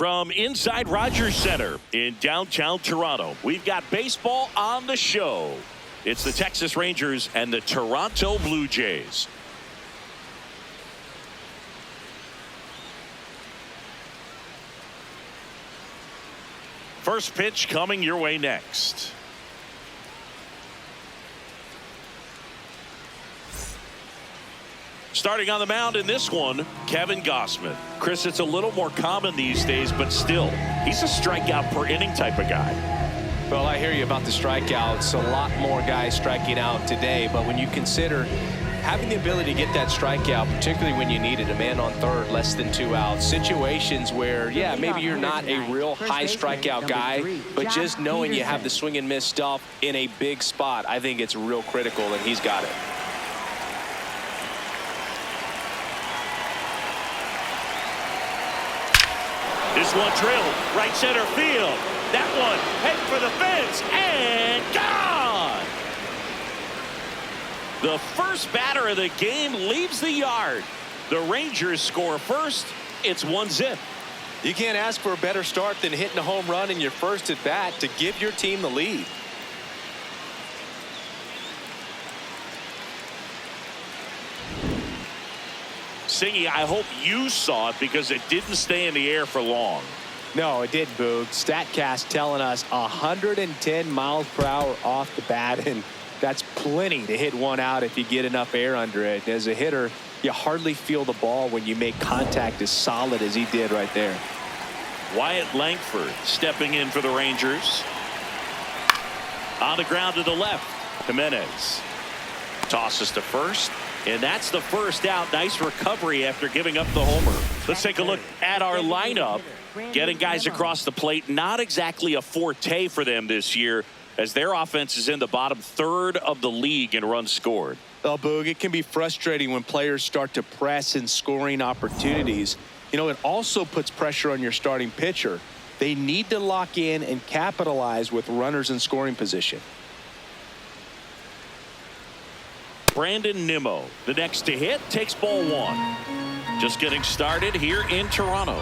From inside Rogers Center in downtown Toronto, we've got baseball on the show. It's the Texas Rangers and the Toronto Blue Jays. First pitch coming your way next. Starting on the mound in this one, Kevin Gausman. Chris, it's a little more common these days, but still, he's a strikeout per inning type of guy. Well, I hear you about the strikeouts. A lot more guys striking out today, but when you consider having the ability to get that strikeout, particularly when you need it, a man on third, less than 2 outs, situations where, yeah, maybe you're not a real high strikeout guy, but just knowing you have the swing and miss stuff in a big spot, I think it's real critical, and he's got it. This one drilled right center field. That one heading for the fence and gone. The first batter of the game leaves the yard. The Rangers score first. It's 1-0. You can't ask for a better start than hitting a home run in your first at bat to give your team the lead. Singy, I hope you saw it because it didn't stay in the air for long. No, it didn't, Boog. StatCast telling us 110 miles per hour off the bat, and that's plenty to hit one out if you get enough air under it. As a hitter, you hardly feel the ball when you make contact as solid as he did right there. Wyatt Langford stepping in for the Rangers. On the ground to the left, Jimenez tosses to first. And that's the first out. Nice recovery after giving up the homer. Let's take a look at our lineup. Getting guys across the plate, not exactly a forte for them this year, as their offense is in the bottom third of the league in runs scored. Oh, Boog, it can be frustrating when players start to press in scoring opportunities. You know, it also puts pressure on your starting pitcher. They need to lock in and capitalize with runners in scoring position. Brandon Nimmo, the next to hit, takes ball one. Just getting started here in Toronto.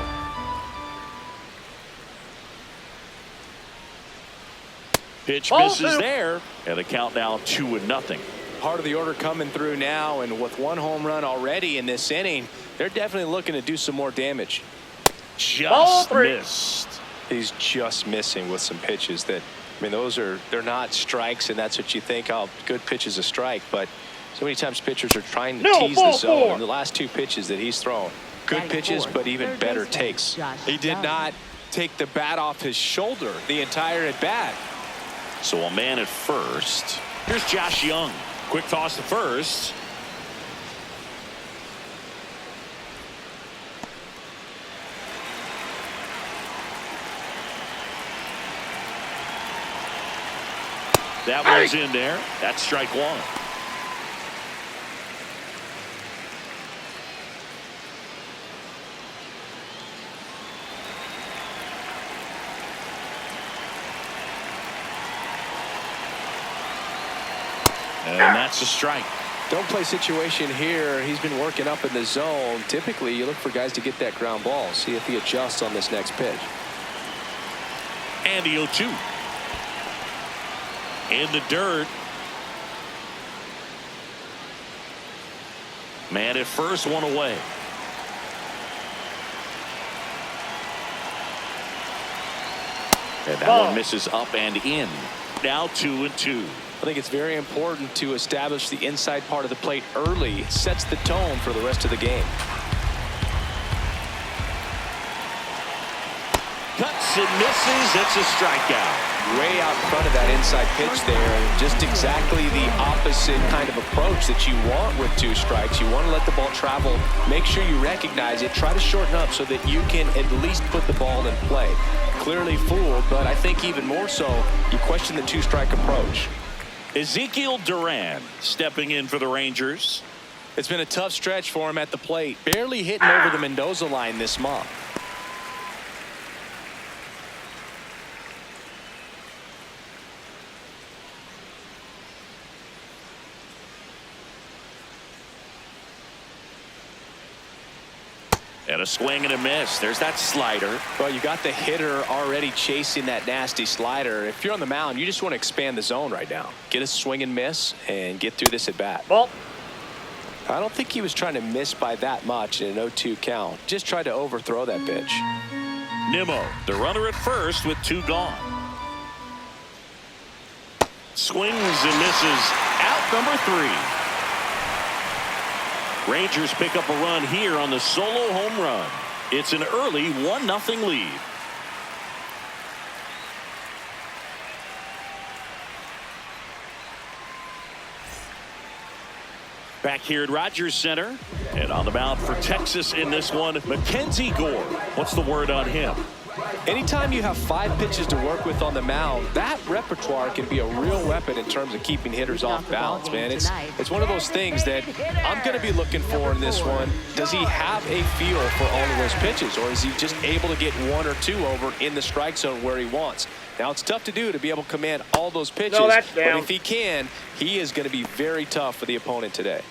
Pitch misses there, and the count now 2-0. Part of the order coming through now, and with one home run already in this inning, they're definitely looking to do some more damage. Just missed. He's just missing with some pitches that, I mean, they're not strikes, and that's what you think, oh, good pitch is a strike, but so many times pitchers are trying to tease the zone. And the last 2 pitches that he's thrown, good pitches, but even better takes. He did not take the bat off his shoulder the entire at bat. So a man at first. Here's Josh Young. Quick toss to first. That was in there. That's strike one. And that's a strike. Don't play situation here. He's been working up in the zone. Typically, you look for guys to get that ground ball. See if he adjusts on this next pitch. And the 0-2. In the dirt. Man at first, one away. And that one misses up and in. Now 2-2. I think it's very important to establish the inside part of the plate early. It sets the tone for the rest of the game. Cuts and misses. It's a strikeout. Way out front of that inside pitch there. And just exactly the opposite kind of approach that you want with 2 strikes. You want to let the ball travel. Make sure you recognize it. Try to shorten up so that you can at least put the ball in play. Clearly fooled, but I think even more so, you question the 2-strike approach. Ezekiel Duran stepping in for the Rangers. It's been a tough stretch for him at the plate. Barely hitting over the Mendoza line this month. And a swing and a miss. There's that slider. Well, you got the hitter already chasing that nasty slider. If you're on the mound, you just want to expand the zone right now. Get a swing and miss and get through this at bat. Ball. I don't think he was trying to miss by that much in an 0-2 count. Just tried to overthrow that pitch. Nimmo, the runner at first with 2 gone. Swings and misses. Out number 3. Rangers pick up a run here on the solo home run. It's an early 1-0 lead. Back here at Rogers Center, and on the mound for Texas in this one, Mackenzie Gore. What's the word on him? Anytime you have 5 pitches to work with on the mound, that repertoire can be a real weapon in terms of keeping hitters off balance, man. It's one of those things that I'm going to be looking for in this one. Does he have a feel for all of those pitches, or is he just able to get 1 or 2 over in the strike zone where he wants? Now, it's tough to do to be able to command all those pitches, but if he can, he is going to be very tough for the opponent today.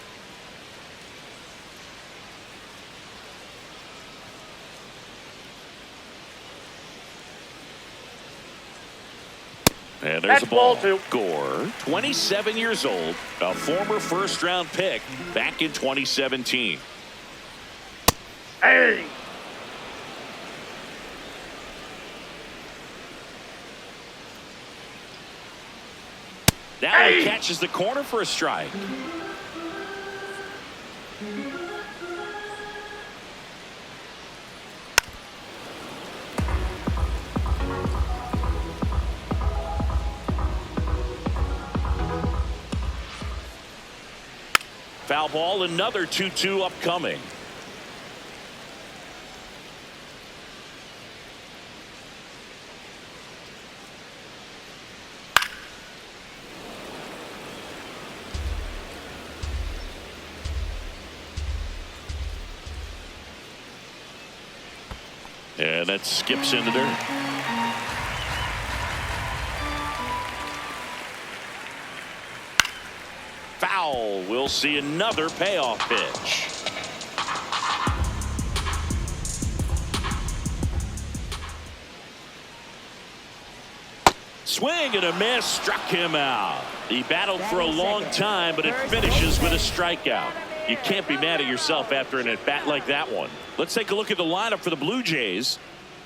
And there's a ball. Gore, 27 years old, a former first-round pick back in 2017. Hey! Now he catches the corner for a strike. Foul ball, another 2-2 upcoming. And that skips into dirt. Foul. We'll see another payoff pitch. Swing and a miss, struck him out. He battled for a long time, but it finishes with a strikeout. You can't be mad at yourself after an at-bat like that one. Let's take a look at the lineup for the Blue Jays.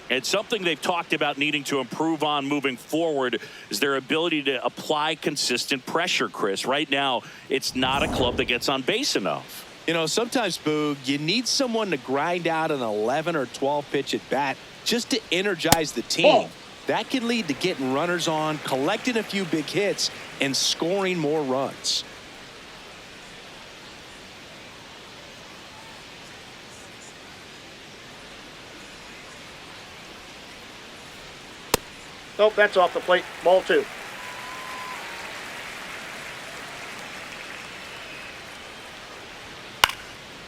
And something they've talked about needing to improve on moving forward is their ability to apply consistent pressure, Chris. Right now, it's not a club that gets on base enough. You know, sometimes, Boog, you need someone to grind out an 11 or 12 pitch at bat just to energize the team. That can lead to getting runners on, collecting a few big hits, and scoring more runs. Nope, that's off the plate. Ball 2.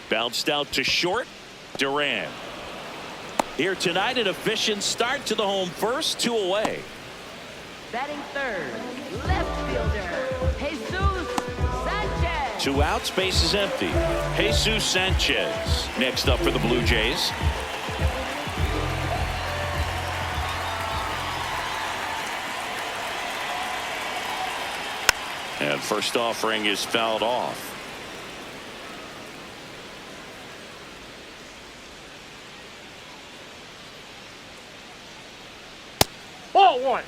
Bounced out to short. Duran. Here tonight, an efficient start to the home first, 2 away. Batting third, left fielder, Jesus Sanchez. 2 outs, base is empty. Jesus Sanchez next up for the Blue Jays. And first offering is fouled off. Ball 1.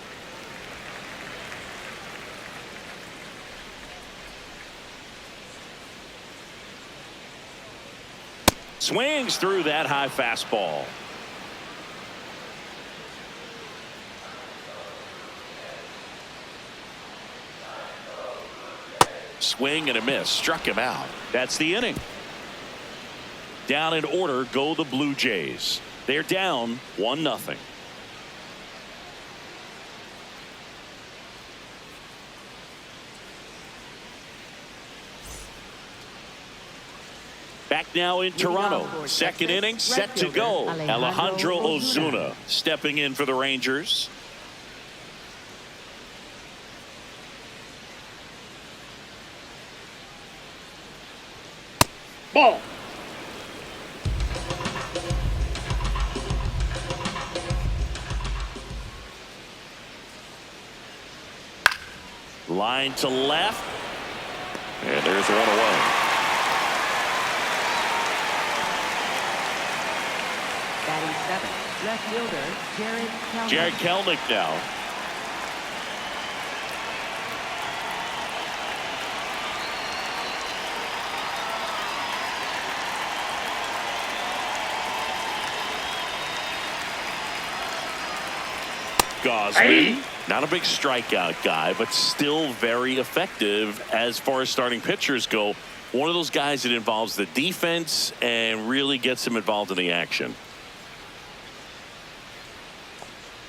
Swings through that high fastball. Swing and a miss, struck him out. That's the inning. Down in order go the Blue Jays. They're down 1-0. Back now in Toronto. Second inning set to go. Alejandro Ozuna stepping in for the Rangers. Ball. Line to left. And there's one away. Batting seventh, left fielder Jared Kelnick now. Gosman, not a big strikeout guy, but still very effective as far as starting pitchers go. One of those guys that involves the defense and really gets him involved in the action.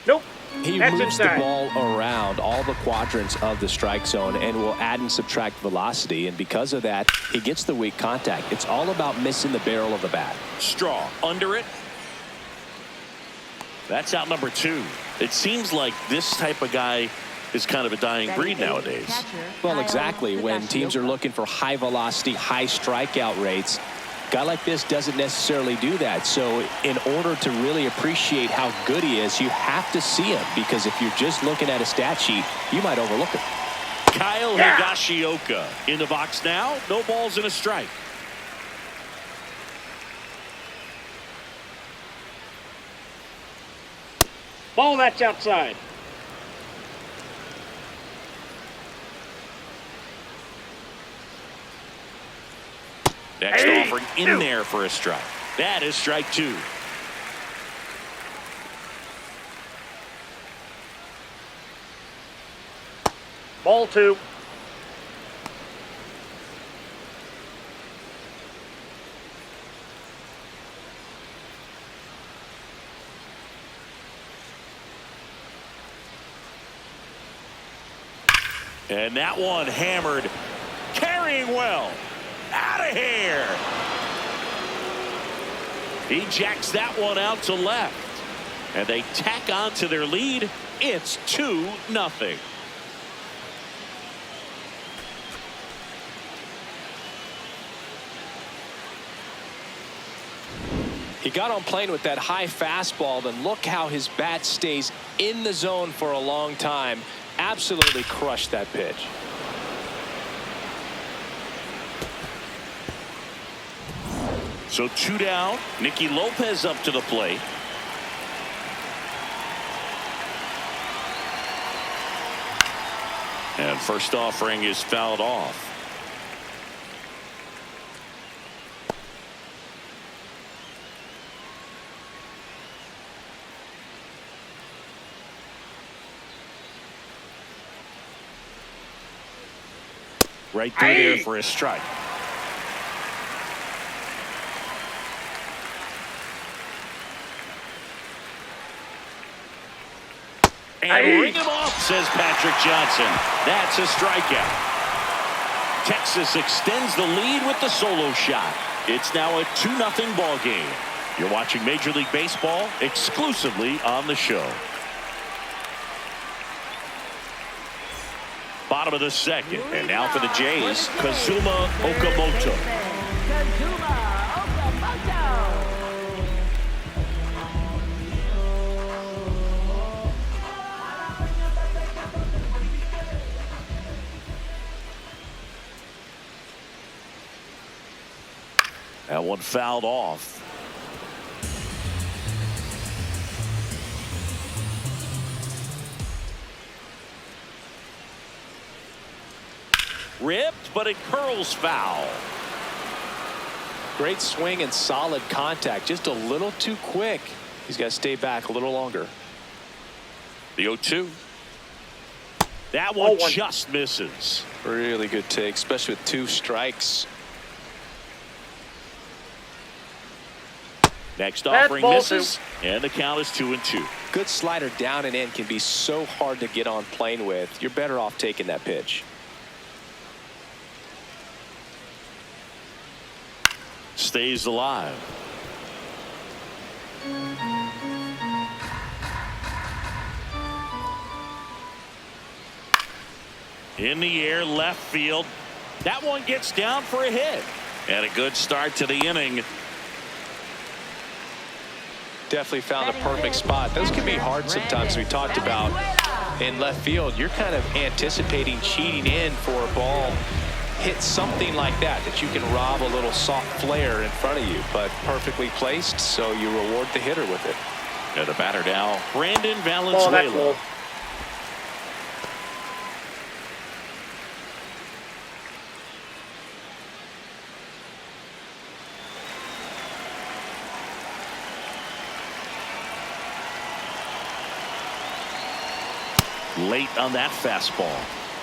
Nope. He That's moves inside. the ball around all the quadrants of the strike zone and will add and subtract velocity. And because of that, he gets the weak contact. It's all about missing the barrel of the bat. Straw under it. That's out number 2. It seems like this type of guy is kind of a dying breed nowadays. Well, exactly. When teams are looking for high velocity, high strikeout rates, a guy like this doesn't necessarily do that. So in order to really appreciate how good he is, you have to see him, because if you're just looking at a stat sheet, you might overlook him. Kyle Higashioka in the box now. No balls and a strike. Ball, that's outside. Next offering in there for a strike. That is strike 2. Ball 2. And that one hammered. Carrying well. Out of here. He jacks that one out to left. And they tack on to their lead. It's 2-0. He got on plane with that high fastball, then look how his bat stays in the zone for a long time. Absolutely crushed that pitch. So 2 down. Nicky Lopez up to the plate. And first offering is fouled off. Right through there for a strike. And ring him off, says Patrick Johnson. That's a strikeout. Texas extends the lead with the solo shot. It's now a 2-0 ball game. You're watching Major League Baseball exclusively on the show. Bottom of the second, and now for the Jays, Kazuma Okamoto. That one fouled off. Ripped, but it curls foul. Great swing and solid contact. Just a little too quick. He's got to stay back a little longer. The 0-2. That one just misses. Really good take, especially with 2 strikes. Next offering misses, and the count is 2-2. Good slider down and in can be so hard to get on plane with. You're better off taking that pitch. Stays alive. In the air, left field. That one gets down for a hit. And a good start to the inning. Definitely found a perfect spot. Those can be hard sometimes. We talked about in left field, you're kind of anticipating cheating in for a ball hit something like that you can rob a little soft flare in front of you, but perfectly placed, so you reward the hitter with it. And the batter now, Brandon Ball, that's Valenzuela. low. Late on that fastball.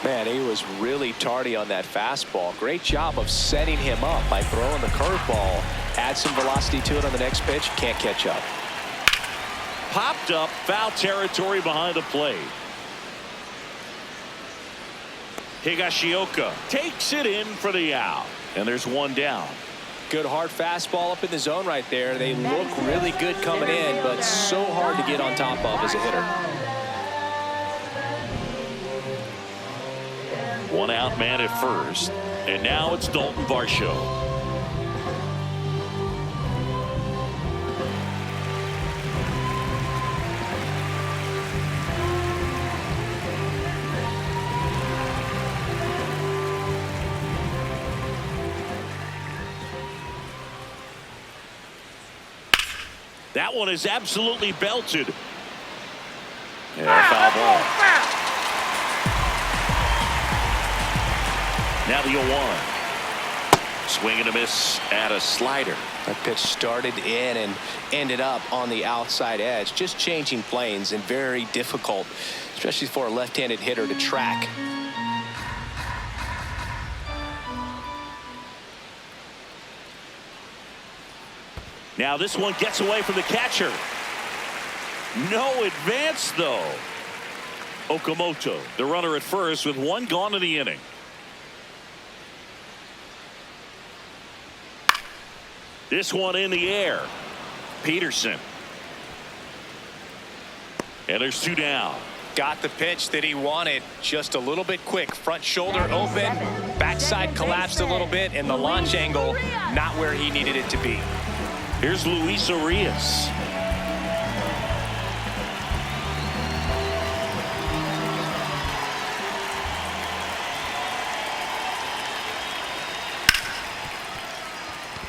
Man, he was really tardy on that fastball. Great job of setting him up by throwing the curveball. Add some velocity to it on the next pitch. Can't catch up. Popped up, foul territory behind the plate. Higashioka takes it in for the out. And there's one down. Good hard fastball up in the zone right there. They look really good coming in, but so hard to get on top of as a hitter. One out man at first. And now it's Dalton Varsho. That one is absolutely belted. And a foul ball. Now the 0-1. Swing and a miss at a slider. That pitch started in and ended up on the outside edge. Just changing planes and very difficult, especially for a left-handed hitter to track. Now this one gets away from the catcher. No advance, though. Okamoto, the runner at first, with one gone in the inning. This one in the air. Peterson. And there's two down. Got the pitch that he wanted, just a little bit quick. Front shoulder open, backside collapsed a little bit, and the launch angle not where he needed it to be. Here's Luis Arias.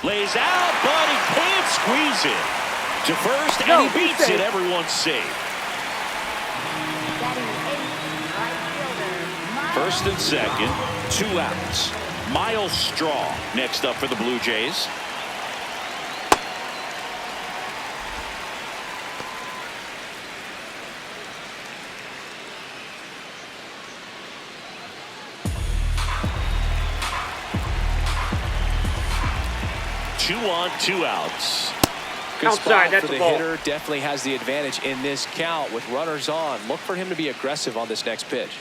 Lays out, but he can't squeeze it. To first, and he beats it. Everyone's safe. First and second, 2 outs. Miles Straw next up for the Blue Jays. Two on, 2 outs. Good Outside, spot that's for the a ball. hitter. Definitely has the advantage in this count with runners on. Look for him to be aggressive on this next pitch.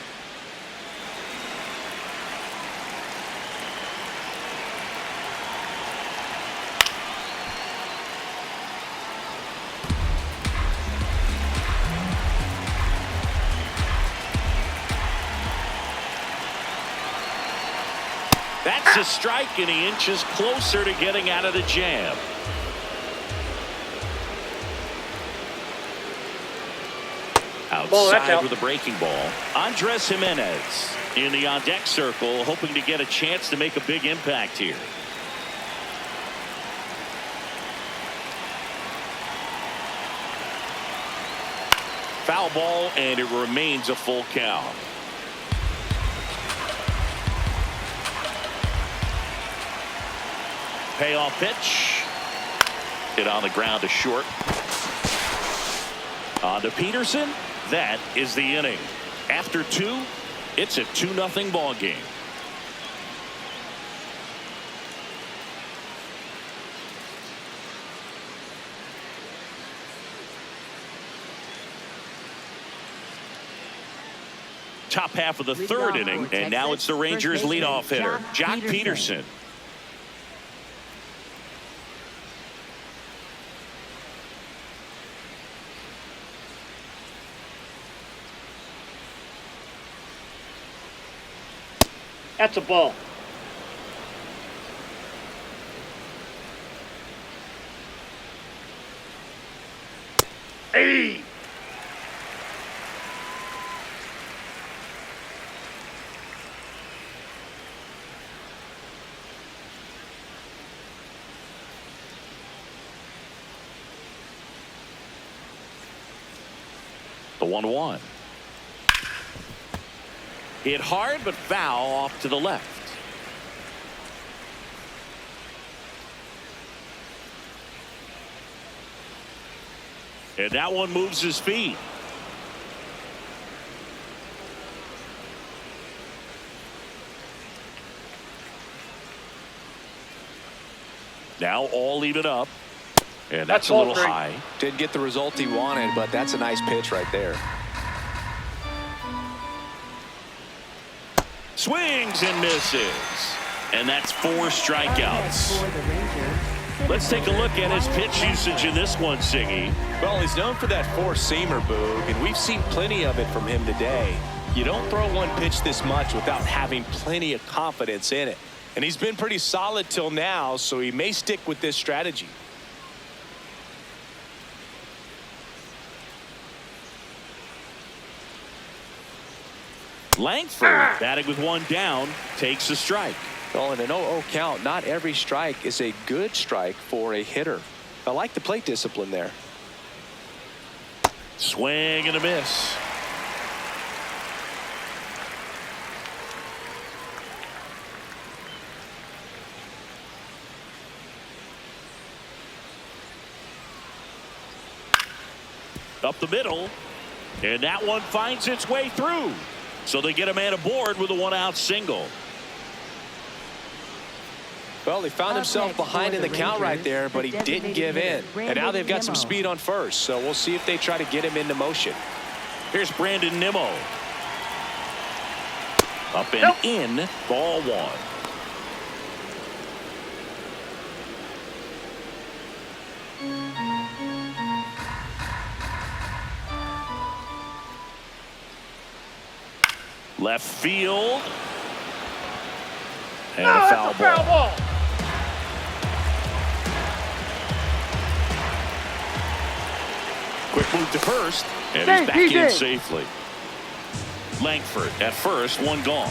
That's a strike, and he inches closer to getting out of the jam. Outside with a breaking ball. Andres Jimenez in the on-deck circle, hoping to get a chance to make a big impact here. Foul ball, and it remains a full count. Payoff pitch. Hit on the ground to short. On to Peterson. That is the inning. After 2, it's a 2-0 ball game. Top half of the 3rd inning, and now it's the Rangers leadoff hitter, Jock Peterson. That's a ball. Hey! The 1-1. Hit hard, but foul off to the left. And that one moves his feet. Now all even up. And that's a little high. Didn't get the result he wanted, but that's a nice pitch right there. Swings and misses. And that's 4 strikeouts. For the Rangers. Let's take a look at his pitch usage in this one, Siggy. Well, he's known for that four-seamer, Boog, and we've seen plenty of it from him today. You don't throw one pitch this much without having plenty of confidence in it. And he's been pretty solid till now, so he may stick with this strategy. Langford, batting with one down, takes a strike. Well, in an 0-0 count, not every strike is a good strike for a hitter. I like the plate discipline there. Swing and a miss. Up the middle, and that one finds its way through. So they get a man aboard with a 1-out single. Well, he found himself behind in the count right there, but he didn't give in. And now they've got some speed on first, so we'll see if they try to get him into motion. Here's Brandon Nimmo. Up and in, ball 1. Left field. And a foul ball. Quick move to first, and he's back in safely. Langford at first, one gone.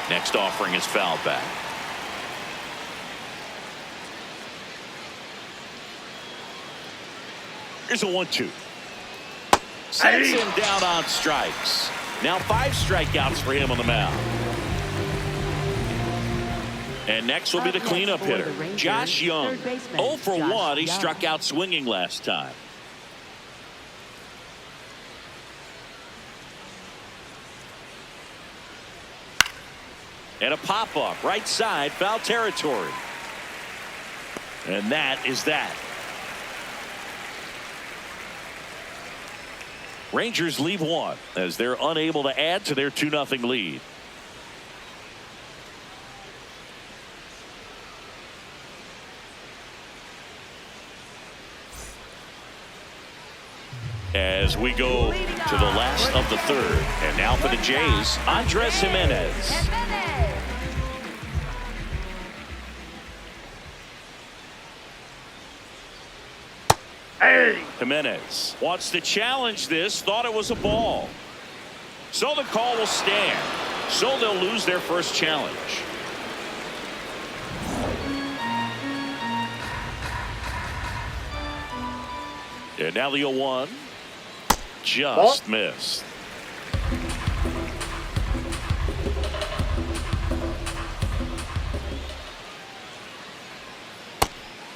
Next offering is fouled back. Here's a 1-2. Sends him down on strikes. Now 5 strikeouts for him on the mound. And next will be the cleanup hitter, Josh Young. 0 for 1. He struck out swinging last time. And a pop-up right side, foul territory. And that is that. Rangers leave 1 as they're unable to add to their 2-0 lead. As we go to the last of the 3rd, and now for the Jays, Andres Jimenez. Jimenez wants to challenge this, thought it was a ball. So the call will stand. So they'll lose their first challenge. And now the 0-1. Just missed.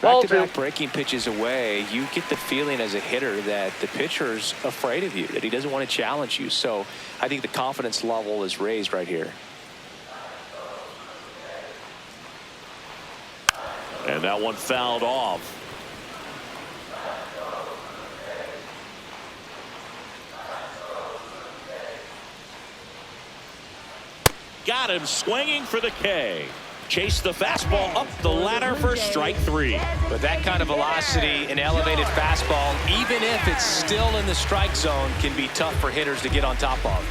Back-to-back breaking pitches away, you get the feeling as a hitter that the pitcher's afraid of you, that he doesn't want to challenge you. So I think the confidence level is raised right here. And that one fouled off. Got him swinging for the K. Chase the fastball up the ladder for strike 3. But that kind of velocity, an elevated fastball, even if it's still in the strike zone, can be tough for hitters to get on top of.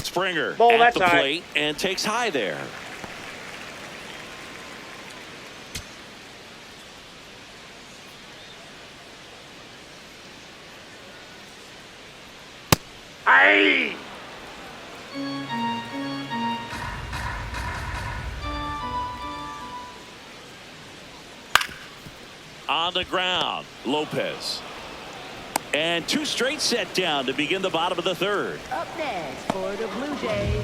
Springer Ball, at the that's high. plate and takes high there. On the ground, Lopez. And 2 straight set down to begin the bottom of the 3rd. Up next for the Blue Jays,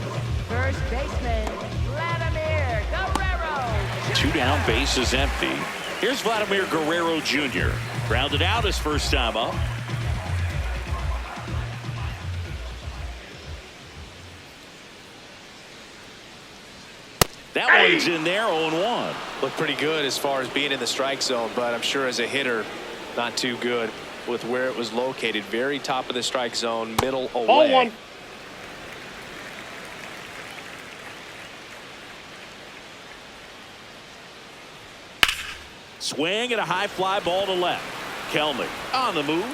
first baseman, Vladimir Guerrero. 2 down, bases empty. Here's Vladimir Guerrero Jr. Grounded out his first time up. That one's in there, 0-1. Looked pretty good as far as being in the strike zone, but I'm sure as a hitter, not too good with where it was located. Very top of the strike zone, middle away. Ball 1. Swing and a high fly ball to left. Kelnick on the move.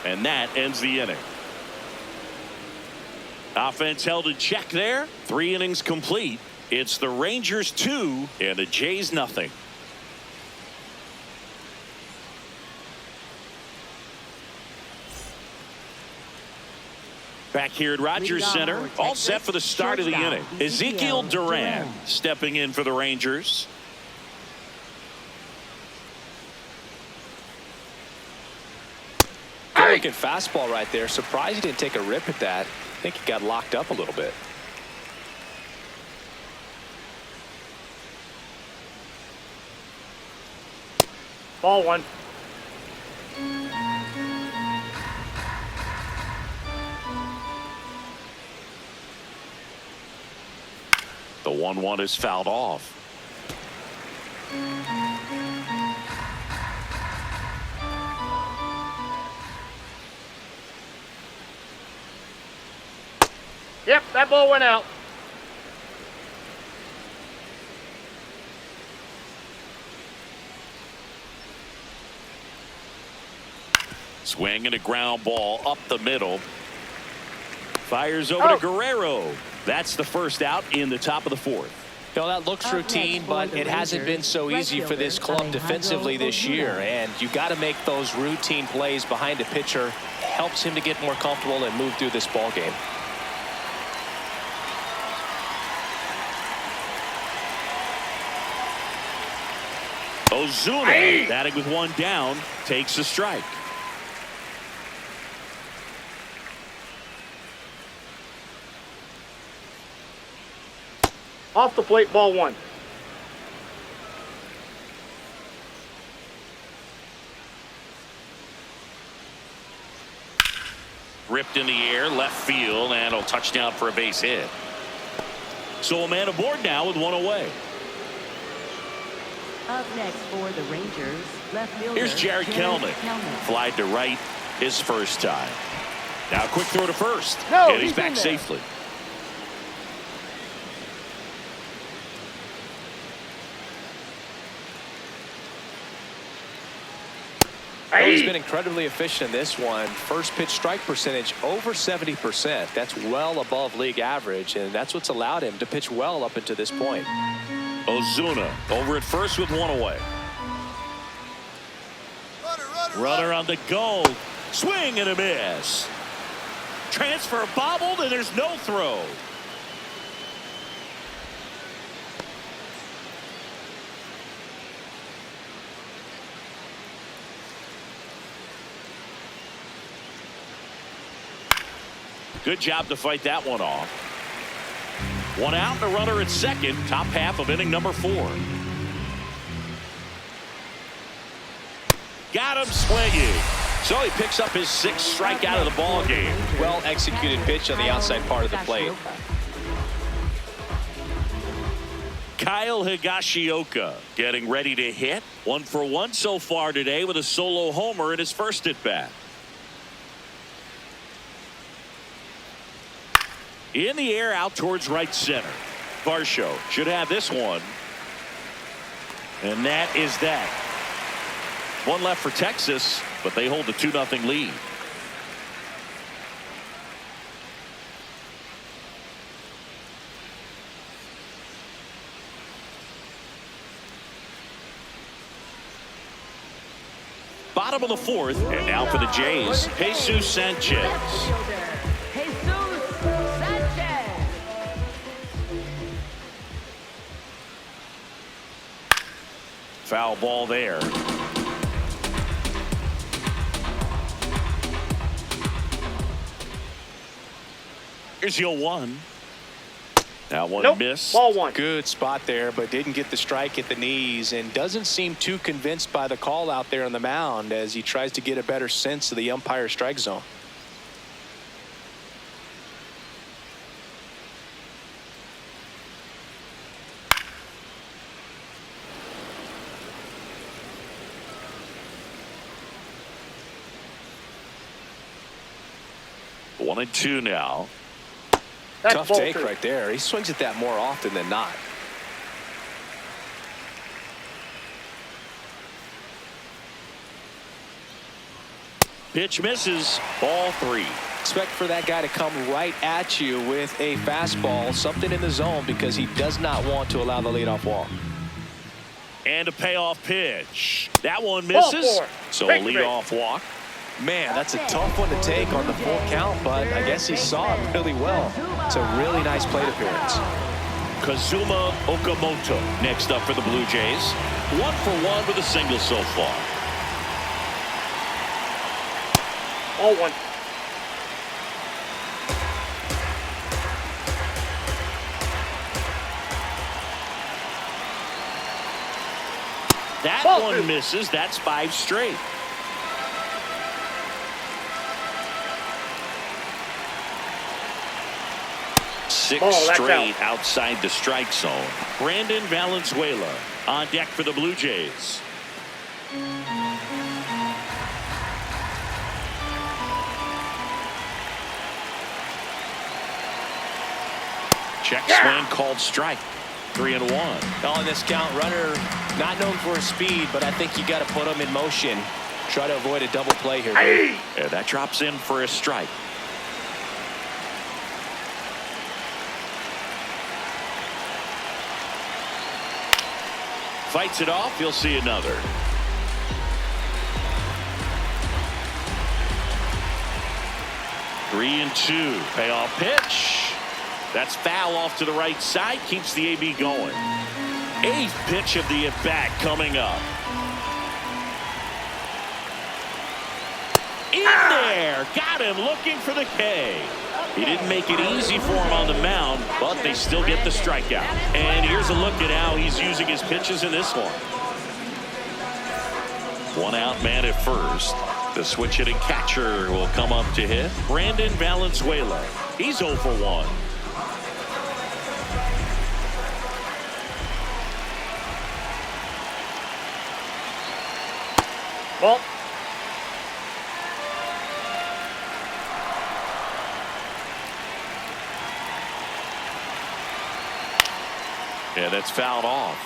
And that ends the inning. Offense held in check there. 3 innings complete. It's the Rangers 2 and the Jays nothing. Back here at Rogers Center, all set for the start of the inning. Ezekiel Duran stepping in for the Rangers. Good looking fastball right there. Surprised he didn't take a rip at that. I think he got locked up a little bit. Ball 1. The 1-1 is fouled off. Yep, that ball went out. Swing and a ground ball up the middle. Fires over to Guerrero. That's the first out in the top of the 4th. You know, that looks routine, but it hasn't been so easy for this club defensively this year. And you got to make those routine plays behind a pitcher. Helps him to get more comfortable and move through this ball game. Ozuna, batting with 1 down, takes a strike. Off the plate, ball 1. Ripped in the air, left field, and a touchdown for a base hit. So a man aboard now with 1 away. Up next for the Rangers, left fielder. Here's Jared Kelnick. Flied to right his first time. Now a quick throw to first. No, and he's back safely. He's been incredibly efficient in this one. First pitch strike percentage over 70%. That's well above league average, and that's what's allowed him to pitch well up until this point. Ozuna over at first with 1 away. Runner on the go. Swing and a miss. Transfer bobbled, and there's no throw. Good job to fight that one off. 1 out and a runner at second. Top half of inning number 4. Got him swinging. So he picks up his 6th strikeout of the ball game. Well executed pitch on the outside part of the plate. Kyle Higashioka getting ready to hit. 1 for 1 so far today with a solo homer in his first at bat. In the air out towards right center. Varsho should have this one. And that is that. 1 left for Texas, but they hold a 2-0 lead. Bottom of the 4th, and now for the Jays, Jesus Sanchez. Foul ball there. Here's your 1. That one Nope. missed. Ball 1. Good spot there, but didn't get the strike at the knees, and doesn't seem too convinced by the call out there on the mound as he tries to get a better sense of the umpire strike zone. One and 2 now. That's Tough ball take 2. right there. He swings at that more often than not. Pitch misses. Ball 3. Expect for that guy to come right at you with a fastball, something in the zone, because he does not want to allow the leadoff walk. And a payoff pitch. That one misses. Ball 4. So a Take leadoff walk. Man, that's a tough one to take on the full count, but I guess he saw it really well. It's a really nice plate appearance. Kazuma Okamoto next up for the Blue Jays. 1 for 1 with a single so far. Ball 1. That Ball one 2. misses. That's 5 straight. Ball, that's Straight outside the strike zone. Brandon Valenzuela on deck for the Blue Jays. Check swing called strike. 3-1. On this count, runner not known for his speed, but I think you got to put him in motion. Try to avoid a double play here. Hey. Yeah, that drops in for a strike. Fights it off. You'll see another. Three and 2. Payoff pitch. That's foul off to the right side. Keeps the AB going. 8th pitch of the at-bat coming up. In there. Got him looking for the K. He didn't make it easy for him on the mound, but they still get the strikeout. And here's a look at how he's using his pitches in this one. 1 out man at first. The switch hitting catcher will come up to hit. Brandon Valenzuela. He's 0 for 1. Ball. Yeah, that's fouled off.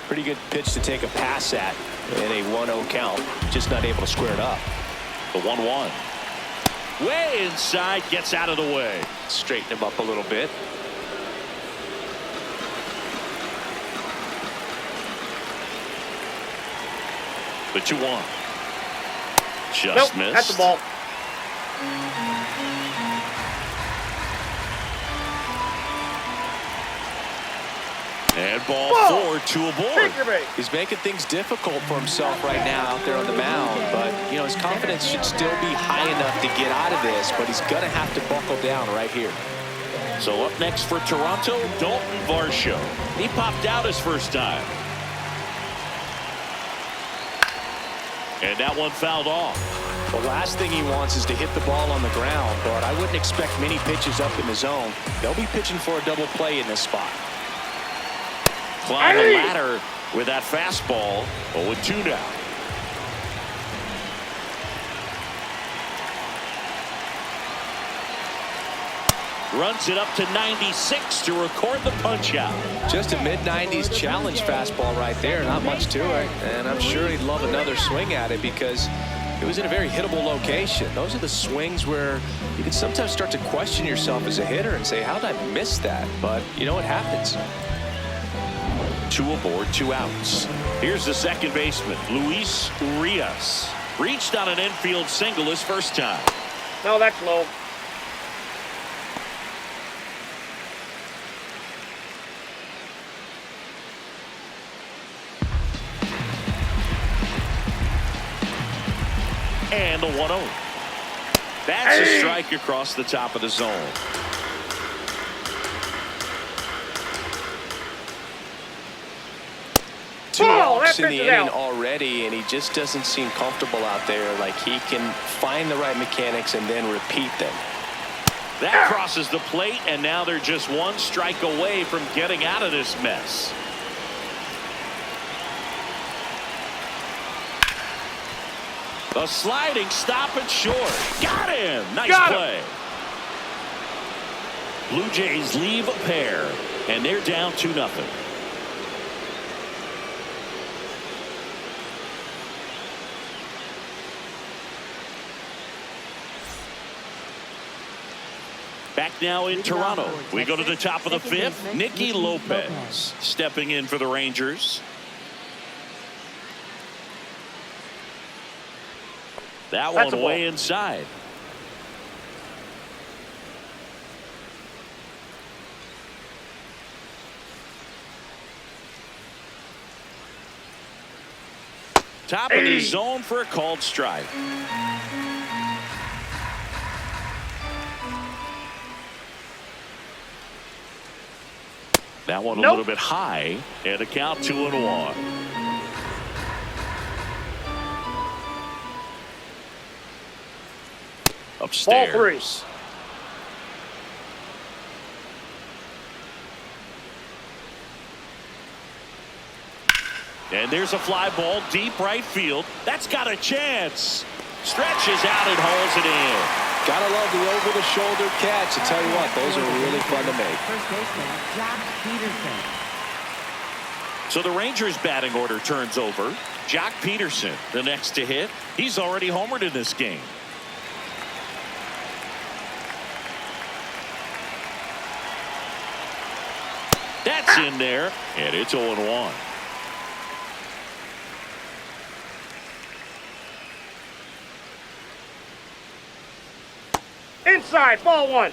Pretty good pitch to take a pass at in a 1-0 count. Just not able to square it up. The 1-1. Way inside, gets out of the way. Straighten him up a little bit. The 2-1. Just Nope, missed. that's the ball. And ball 4, 2 aboard. Take your bait. He's making things difficult for himself right now out there on the mound, but you know his confidence should still be high enough to get out of this, but he's gonna have to buckle down right here. So up next for Toronto, Dalton Varsho. He popped out his first time. And that one fouled off. The last thing he wants is to hit the ball on the ground, but I wouldn't expect many pitches up in the zone. They'll be pitching for a double play in this spot. Climb the ladder with that fastball. 0-2 now. Runs it up to 96 to record the punch out. Just a mid-90s challenge fastball right there. Not much to it, and I'm sure he'd love another swing at it because it was in a very hittable location. Those are the swings where you can sometimes start to question yourself as a hitter and say, how did I miss that? But you know what happens. 2 aboard, 2 outs. Here's the second baseman, Luis Urias. Reached on an infield single his first time. No, that's low. And the 1-0. That's a strike across the top of the zone. Two Oh, walks that in the pitch is inning out. already, and he just doesn't seem comfortable out there. Like he can find the right mechanics and then repeat them. That crosses the plate, and now they're just one strike away from getting out of this mess. The sliding stop and short. Got him. Nice play. Blue Jays leave a pair, and they're down 2-0. Back now in Toronto. We go to the top of the fifth. Nicky Lopez stepping in for the Rangers. That one way inside. Top of the zone for a called strike. That one a little bit high, and a count 2-1. Upstairs. And there's a fly ball deep right field. That's got a chance. Stretches out and hauls it in. Gotta love the over-the-shoulder catch. I tell you what, those are really fun to make. First baseman, Jock Peterson. So the Rangers batting order turns over. Jock Peterson, the next to hit. He's already homered in this game. That's in there, and it's 0-1. Inside, ball one.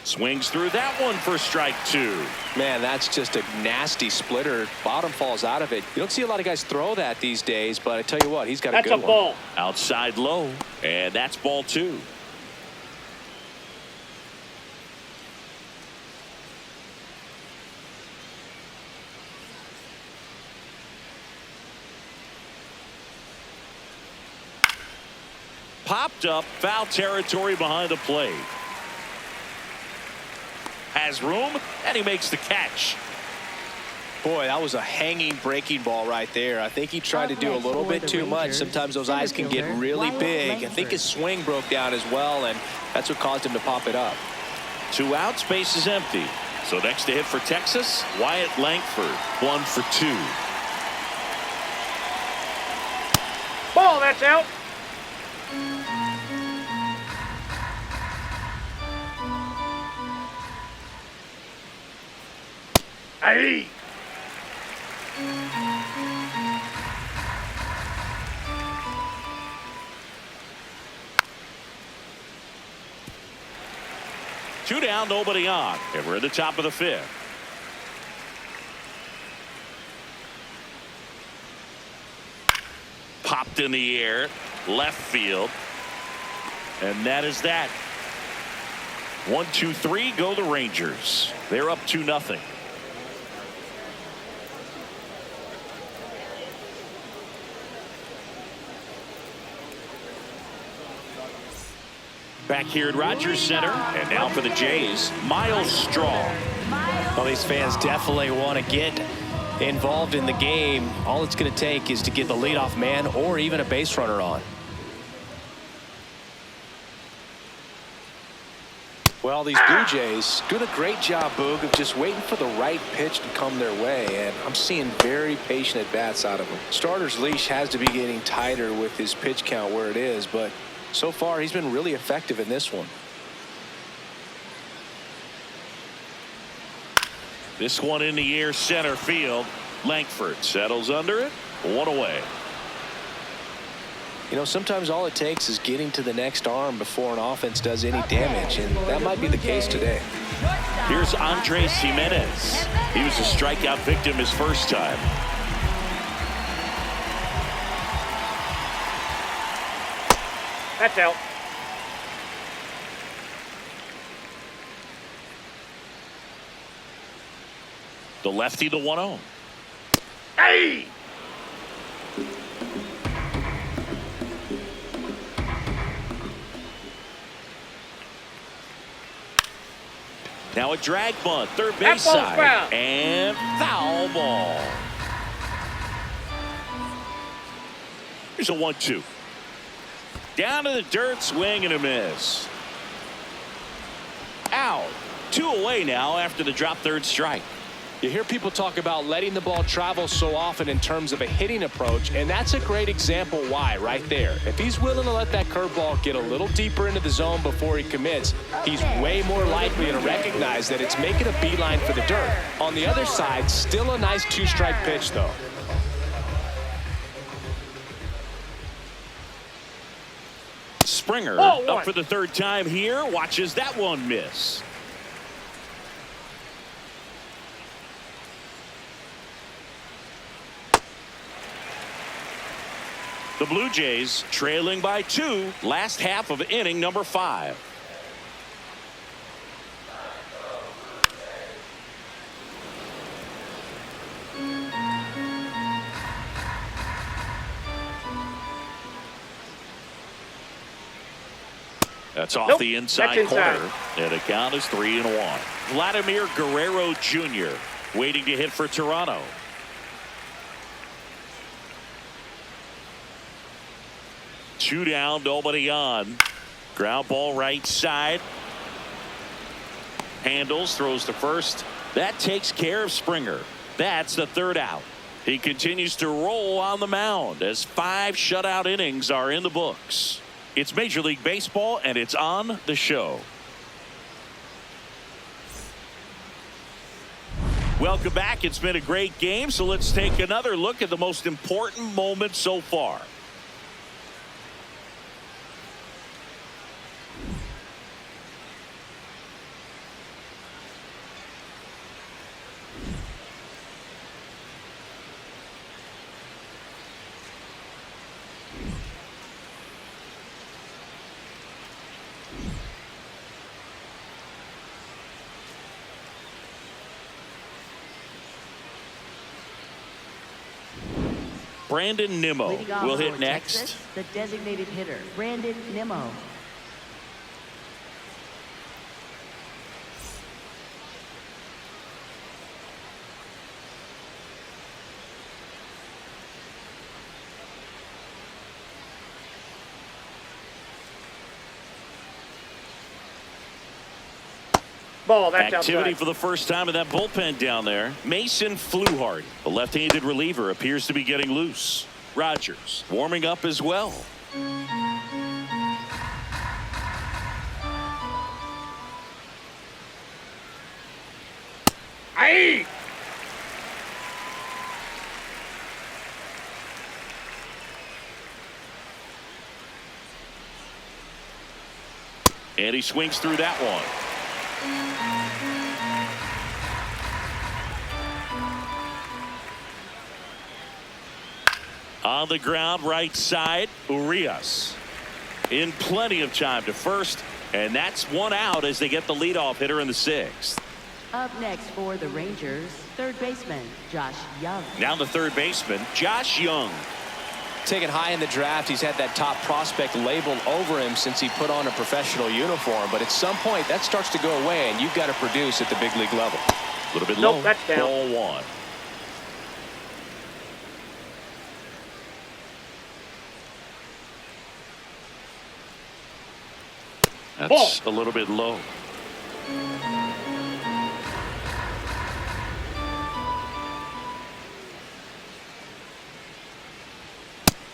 Swings through that one for strike 2. Man, that's just a nasty splitter. Bottom falls out of it. You don't see a lot of guys throw that these days, but I tell you what, he's got a good one. That's a ball. Outside low, and that's ball 2. Popped up, foul territory behind the plate. Has room, and he makes the catch. Boy, that was a hanging breaking ball right there. I think he tried to do a little bit too much. Sometimes those eyes can get really big. I think his swing broke down as well, and that's what caused him to pop it up. 2 outs, base is empty. So next to hit for Texas, Wyatt Langford, 1 for 2. Ball, that's out. Hey. Two down, nobody on, and we're at the top of the 5th. Popped in the air, left field, and that is that. 1, 2, 3 go the Rangers. They're up 2-0. Back here at Rogers Center, and now for the Jays, Miles Straw. Well, these fans definitely want to get involved in the game. All it's going to take is to get the leadoff man or even a base runner on. Well, these Blue Jays doing a great job, Boog, of just waiting for the right pitch to come their way, and I'm seeing very patient at-bats out of them. Starter's leash has to be getting tighter with his pitch count where it is, but so far he's been really effective in this one. This one in the air, center field. Langford settles under it. 1 away. You know, sometimes all it takes is getting to the next arm before an offense does any damage, and that might be the case today. Here's Andres Jimenez. He was a strikeout victim his first time. That's out. The lefty, the 1-0. Hey! Now a drag bunt, third That base ball's side, foul. and foul ball. Here's a 1-2. Down to the dirt, swing and a miss. Out. 2 away now after the drop third strike. You hear people talk about letting the ball travel so often in terms of a hitting approach, and that's a great example why right there. If he's willing to let that curveball get a little deeper into the zone before he commits, he's way more likely to recognize that it's making a beeline for the dirt. On the other side, still a nice 2-strike pitch, though. Springer Ball up one. for the third time here. Watches that one miss. The Blue Jays trailing by 2, last half of inning number 5. That's off Nope, the inside that's inside. corner, and the count is 3-1. Vladimir Guerrero Jr. waiting to hit for Toronto. Two down, nobody on. Ground ball right side. Handles, throws to first. That takes care of Springer. That's the third out. He continues to roll on the mound as 5 shutout innings are in the books. It's Major League Baseball, and it's on the show. Welcome back. It's been a great game, so let's take another look at the most important moment so far. Brandon Nimmo Leading off will hit for next. Texas, the designated hitter, Brandon Nimmo. Ball, that's Activity outside. for the first time in that bullpen down there. Mason Fluharty, the left-handed reliever, appears to be getting loose. Rogers warming up as well. Hey! And he swings through that one. On the ground, right side, Urias. In plenty of time to first, and that's one out as they get the leadoff hitter in the 6th. Up next for the Rangers, third baseman, Josh Young. Now the third baseman, Josh Young. Taken high in the draft, he's had that top prospect labeled over him since he put on a professional uniform. But at some point, that starts to go away, and you've got to produce at the big league level. A little bit Nope, low. that's down. Ball 1. That's a little bit low.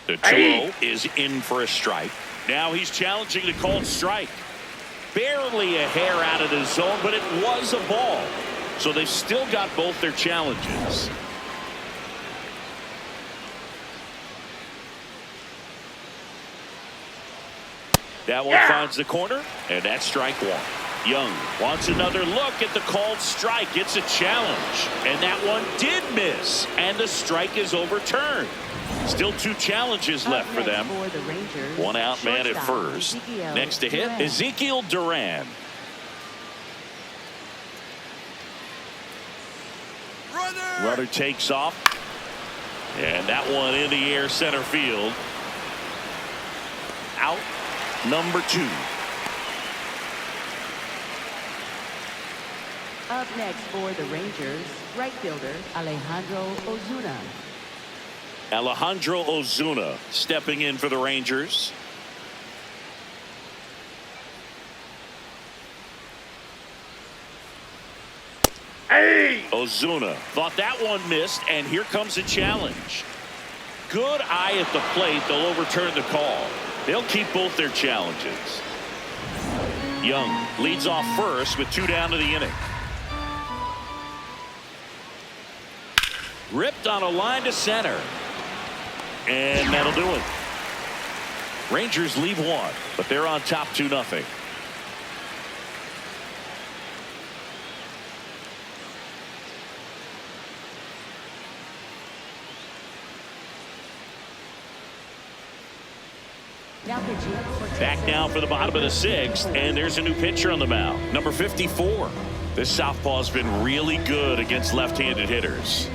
The 2-0 is in for a strike. Now he's challenging the called strike. Barely a hair out of the zone, but it was a ball. So they've still got both their challenges. That one finds the corner, and that's strike 1. Young wants another look at the called strike. It's a challenge, and that one did miss, and the strike is overturned. Still 2 challenges left for them. One out man at first. Next to hit, Ezekiel Duran. Runner takes off, and that one in the air center field. Out number 2. Up next for the Rangers, right fielder Alejandro Ozuna. Alejandro Ozuna stepping in for the Rangers. Hey! Ozuna thought that one missed, and here comes a challenge. Good eye at the plate. They'll overturn the call. They'll keep both their challenges. Young leads off first with 2 down to the inning. Ripped on a line to center. And that'll do it. Rangers leave 1, but they're on top 2-0. Back now for the bottom of the 6th, and there's a new pitcher on the mound, number 54. This southpaw's been really good against left-handed hitters.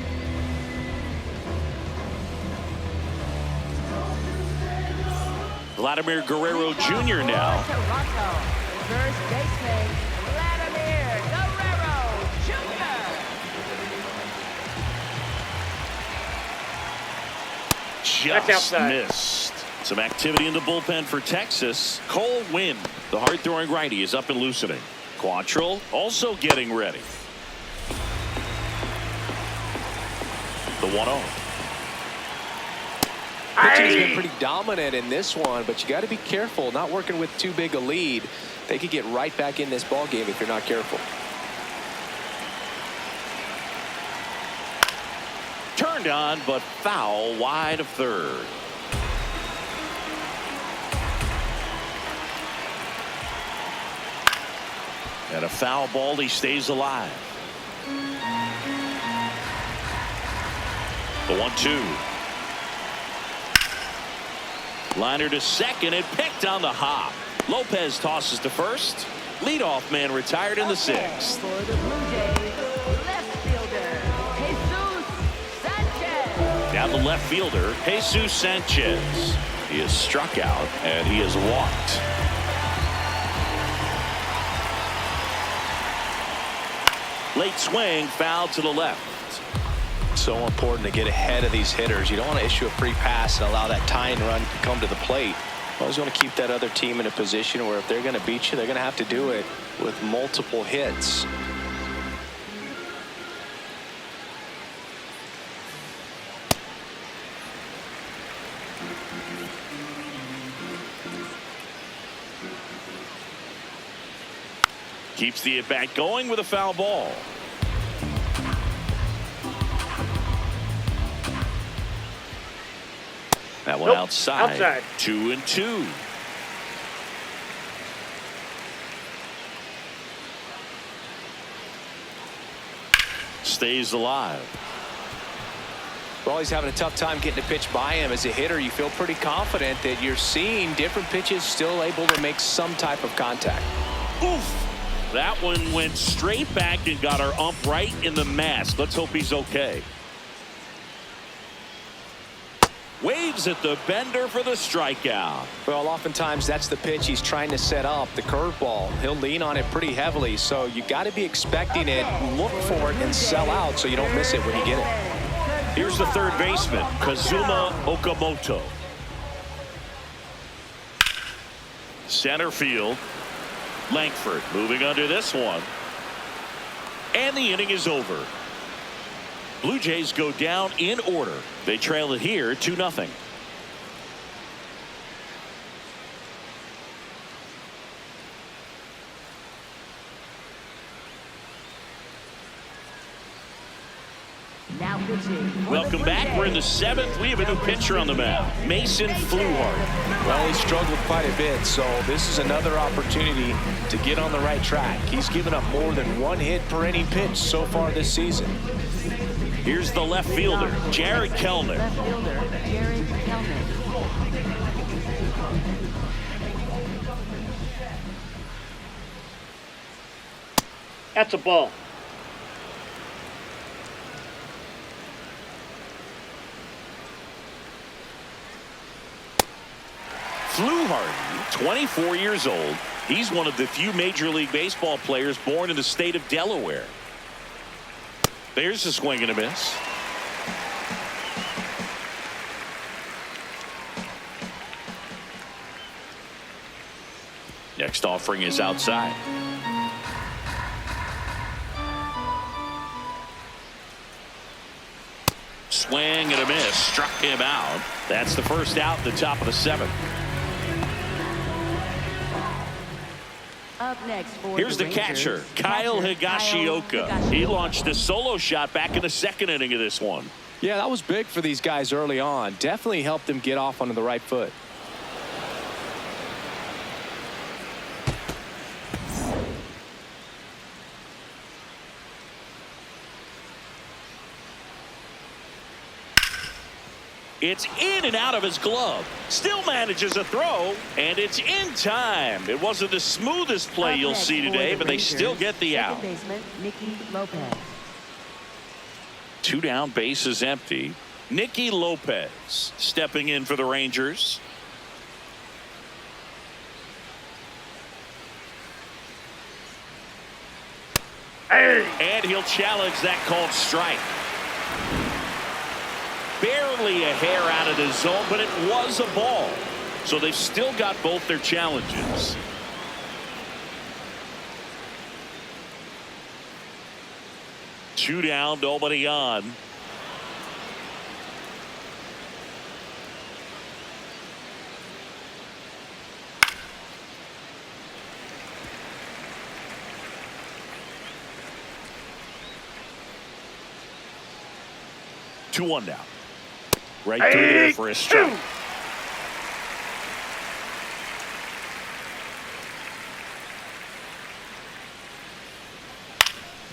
Vladimir Guerrero Jr. now. First baseman Vladimir Guerrero Jr. Just missed. Some activity in the bullpen for Texas. Cole Winn, the hard-throwing righty, is up and loosening. Quantrill also getting ready. The 1-0. Pitching's been pretty dominant in this one, but you got to be careful not working with too big a lead. They could get right back in this ball game if you're not careful. Turned on, but foul wide of third. And a foul ball. He stays alive. The 1-2. Liner to second and picked on the hop. Lopez tosses to first. Leadoff man retired in the 6th. For the Blue Jays, left fielder Jesus Sanchez. Down the left fielder, Jesus Sanchez. He is struck out and he is walked. Late swing, foul to the left. So important to get ahead of these hitters. You don't want to issue a free pass and allow that tying run to come to the plate. You always want to keep that other team in a position where if they're going to beat you, they're going to have to do it with multiple hits. Keeps the at-bat going with a foul ball. That one outside. 2-2. Stays alive. We're always having a tough time getting a pitch by him. As a hitter, you feel pretty confident that you're seeing different pitches still able to make some type of contact. Oof. That one went straight back and got our ump right in the mask. Let's hope he's okay. Waves at the bender for the strikeout. Well, oftentimes that's the pitch he's trying to set up, the curveball. He'll lean on it pretty heavily, so you got to be expecting it, look for it, and sell out so you don't miss it when you get it. Here's the third baseman, Kazuma Okamoto. Center field. Langford moving under this one. And the inning is over. Blue Jays go down in order. They trail it here 2-0. Now Welcome back. We're in the 7th. We have a new pitcher on the mound, Mason Fluharty. Well, he struggled quite a bit, so this is another opportunity to get on the right track. He's given up more than 1 hit per inning pitch so far this season. Here's the left fielder, Jared Kelnick. Left fielder, Jared Kelnick. That's a ball. Fluharty, 24 years old. He's one of the few Major League Baseball players born in the state of Delaware. There's a swing and a miss. Next offering is outside. Swing and a miss. Struck him out. That's the first out at the top of the 7th. Up next for Here's the catcher, Kyle Higashioka. He launched a solo shot back in the 2nd inning of this one. Yeah, that was big for these guys early on. Definitely helped them get off onto the right foot. It's in and out of his glove. Still manages a throw, and it's in time. It wasn't the smoothest play you'll see today, but they still get the out. Second baseman, Nicky Lopez. 2 down, bases empty. Nicky Lopez stepping in for the Rangers. Hey! And he'll challenge that called strike. Barely a hair out of the zone, but it was a ball. So they've still got both their challenges. Two down, nobody on. Two one now. Right through there for a strike.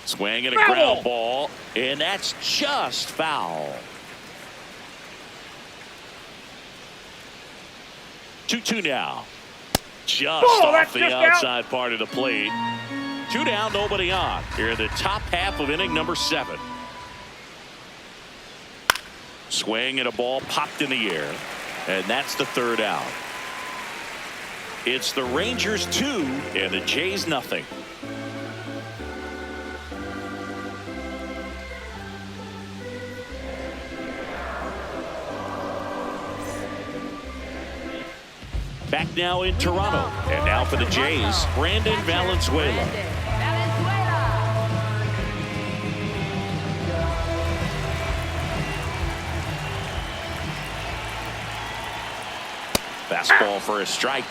Swing and a ground ball, and that's just foul. 2-2 now. Just off the outside part of the plate. 2 down, nobody on. Here in the top half of inning number 7. Swing and a ball popped in the air, and that's the 3rd out. It's the Rangers 2 and the Jays nothing. Back now in Toronto, and now for the Jays, Brandon Valenzuela. Fastball for a strike.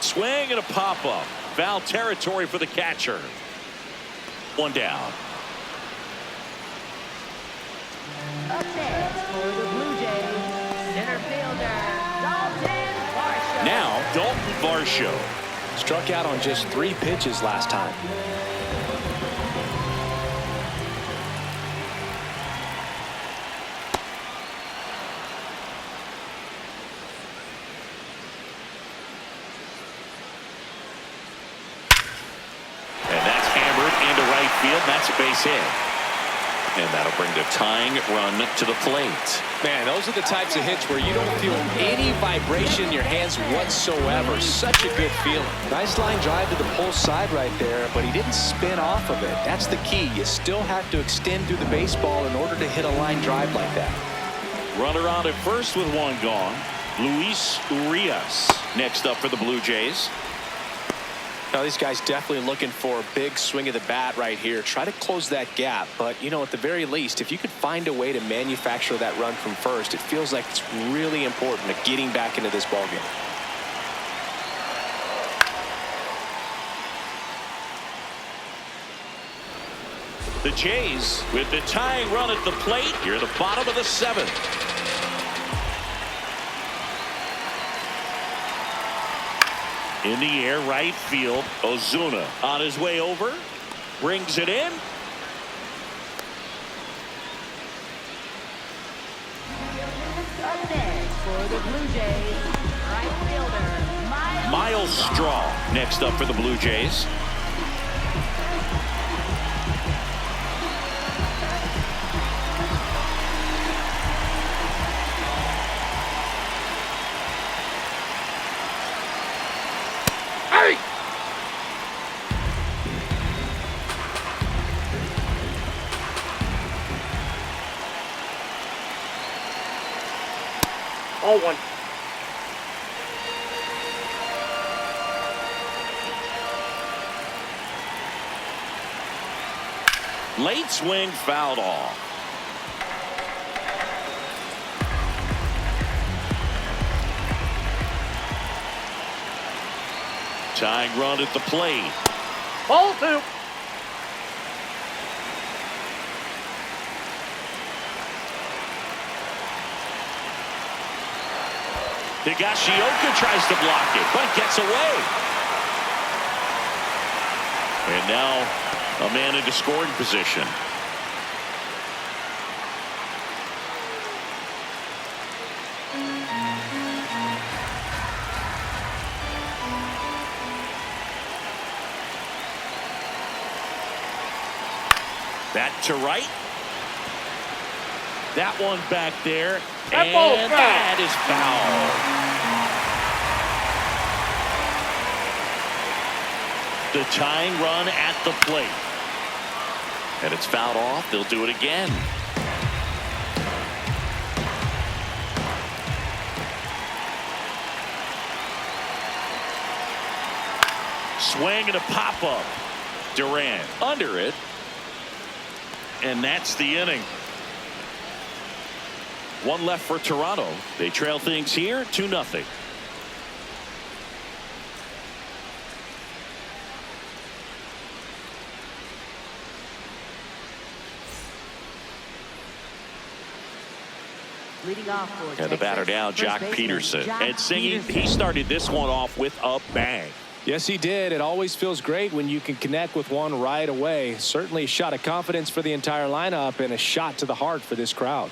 Swing and a pop-up. Foul territory for the catcher. 1 down. Up next for the Blue Jays, center fielder, Dalton Varsho. Now, Dalton Varsho. Struck out on just 3 pitches last time. That's a base hit. And that'll bring the tying run to the plate. Man, those are the types of hits where you don't feel any vibration in your hands whatsoever. Such a good feeling. Nice line drive to the pull side right there, but he didn't spin off of it. That's the key. You still have to extend through the baseball in order to hit a line drive like that. Runner on at first with 1 gone. Luis Urias next up for the Blue Jays. Now, these guys definitely looking for a big swing of the bat right here. Try to close that gap. But, you know, at the very least, if you could find a way to manufacture that run from first, it feels like it's really important to getting back into this ballgame. The Jays with the tying run at the plate here at the bottom of the seventh. In the air, right field. Ozuna on his way over. Brings it in. Up next for the Blue Jays, right fielder Miles Straw next up for the Blue Jays. All one. Late swing fouled off. Tying run at the plate. Ball two. Higashioka tries to block it, but gets away. And now a man into scoring position. Back to right. That one back there. That ball's And foul. that is foul. The tying run at the plate. And it's fouled off. They'll do it again. Swing and a pop-up. Durant under it. And that's the inning. One left for Toronto. They trail things here 2-0. leading off for And the Texas, batter now, first Jock baseman, Peterson. Jock And singing, Peterson. he started this one off with a bang. Yes, he did. It always feels great when you can connect with one right away. Certainly a shot of confidence for the entire lineup and a shot to the heart for this crowd.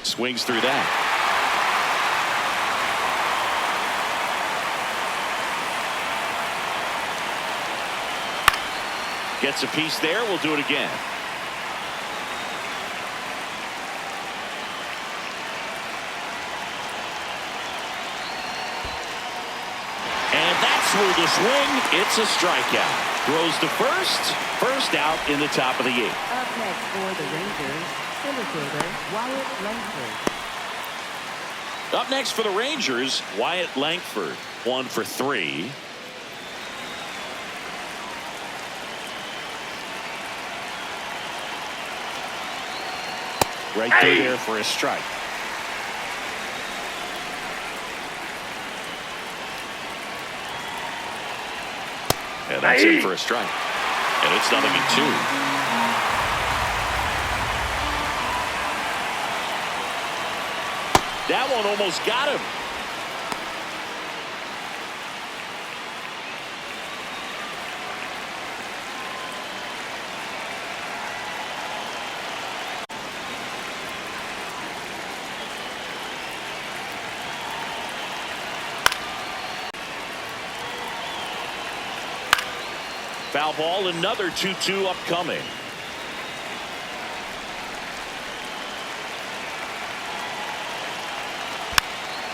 Swings through that. Gets a piece there. We'll do it again. And that's through the swing. It's a strikeout. Throws to first. First out in the top of the eighth. Up next for the Rangers, center fielder Wyatt Langford. Up next for the Rangers, Wyatt Langford. 1 for 3. Right through there for a strike. And that's it for a strike. And it's 0-2. That one almost got him. Foul ball, another 2-2 upcoming.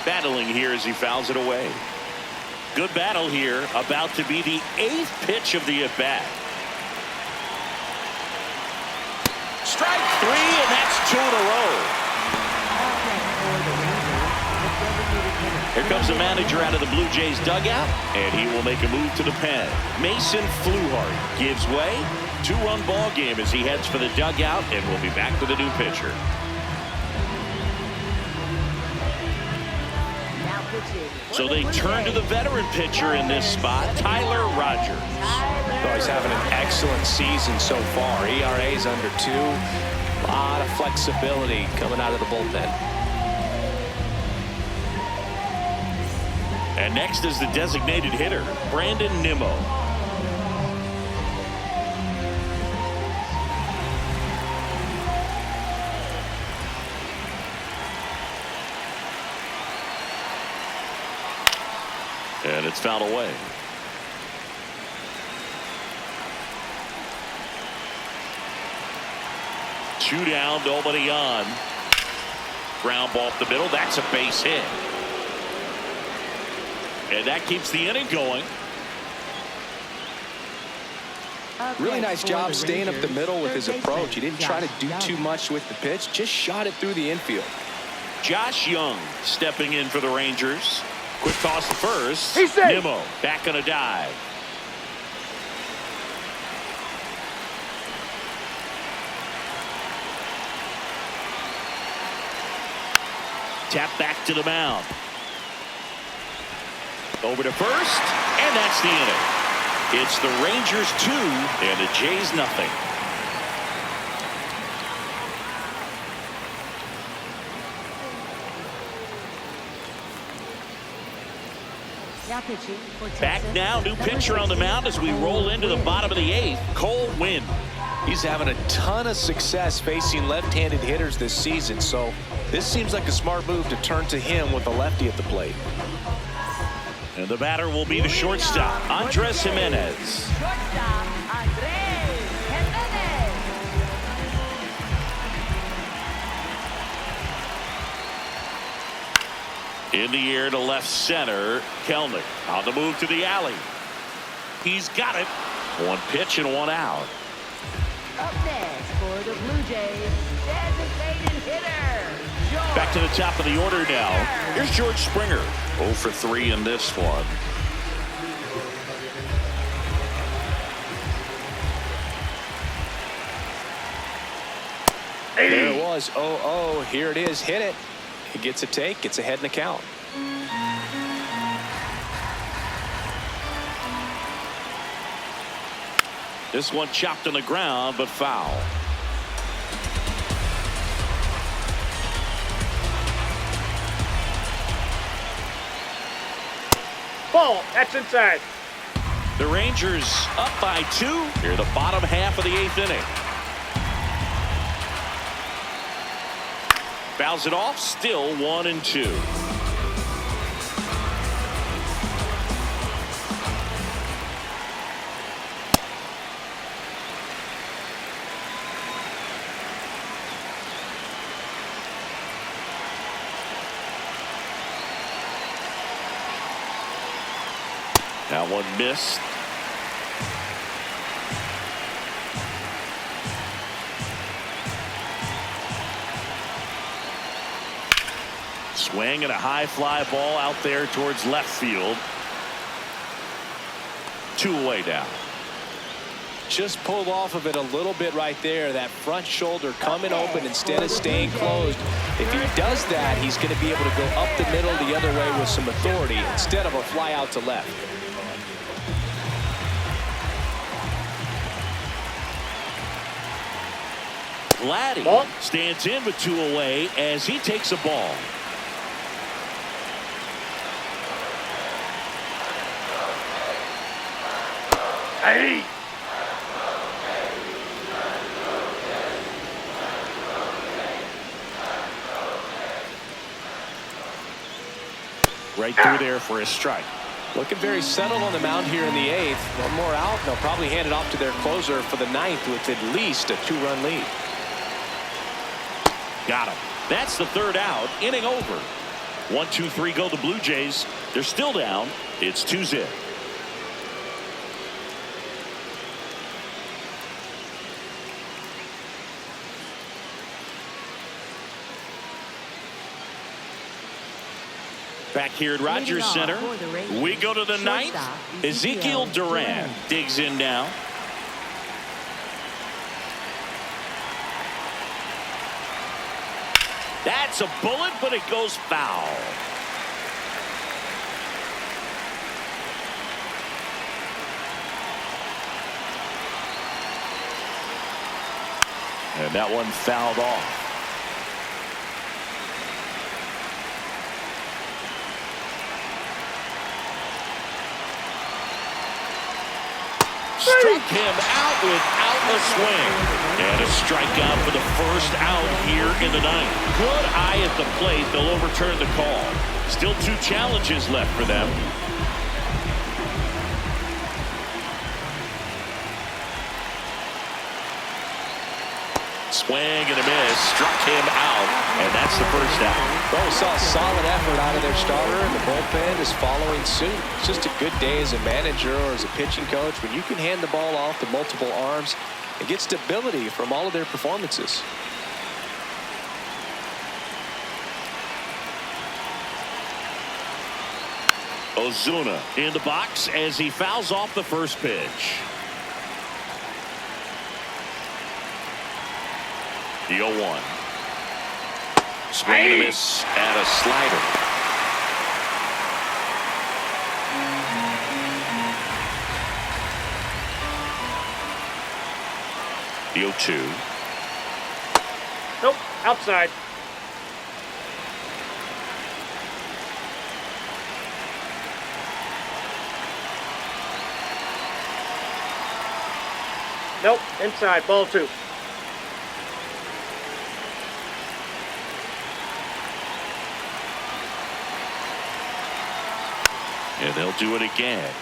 Battling here as he fouls it away. Good battle here. About to be the 8th pitch of the at-bat. Strike 3, and that's 2 in a row. Here comes the manager out of the Blue Jays dugout, and he will make a move to the pen. Mason Fluharty gives way. 2-run ball game as he heads for the dugout, and we'll be back with a new pitcher. So they turn to the veteran pitcher in this spot, Tyler Rogers. Oh, he's having an excellent season so far. ERA's under 2. A lot of flexibility coming out of the bullpen. And next is the designated hitter, Brandon Nimmo. And it's fouled away. Two down, nobody on. Ground ball up the middle. That's a base hit. And that keeps the inning going. Really nice job staying up the middle with his approach. He didn't try to do too much with the pitch, just shot it through the infield. Josh Young stepping in for the Rangers. Quick toss to first. He's safe. Nimmo back on a dive. Tap back to the mound. Over to first, and that's the inning. It's the Rangers 2 and the Jays nothing. Back now, new pitcher on the mound as we roll into the bottom of the 8th, Cole Winn. He's having a ton of success facing left-handed hitters this season, so this seems like a smart move to turn to him with a lefty at the plate. And the batter will be the shortstop, Andres Jimenez. In the air to left center, Kelnick on the move to the alley. He's got it. 1 pitch and 1 out. Up next for the Blue Jays, designated hitter. Back to the top of the order now. Here's George Springer. 0 for 3 in this one. There it was. 0-0. Here it is. Hit it. He gets a take. Gets ahead in the count. This one chopped on the ground, but foul. Ball. That's inside. The Rangers up by 2 here, the bottom half of the 8th inning. Fouls it off, still 1-2. That one missed. Swing and a high fly ball out there towards left field. 2 away now. Just pulled off of it a little bit right there. That front shoulder coming open instead of staying closed. If he does that, he's going to be able to go up the middle the other way with some authority instead of a fly out to left. Vladdy stands in with 2 away as he takes a ball. Hey. Right through there for a strike. Looking very settled on the mound here in the 8th. One more out. They'll probably hand it off to their closer for the 9th with at least a 2-run lead. Got him. That's the 3rd out. Inning over. 1-2-3 go the Blue Jays. They're still down. It's 2-0. Back here at Rogers Center, we go to the ninth. Ezekiel Duran digs in now. That's a bullet, but it goes foul. And that one fouled off. Struck him out without a swing. And a strikeout for the first out here in the ninth. Good eye at the plate. They'll overturn the call. Still 2 challenges left for them. Swing and a miss. Struck him out. And that's the first out. Well, we saw a solid effort out of their starter, and the bullpen is following suit. It's just a good day as a manager or as a pitching coach when you can hand the ball off to multiple arms and get stability from all of their performances. Ozuna in the box as he fouls off the first pitch. The 0-1. Swing and a miss at a slider. The 0-2. Nope, outside. Nope, inside, ball 2. And they'll do it again.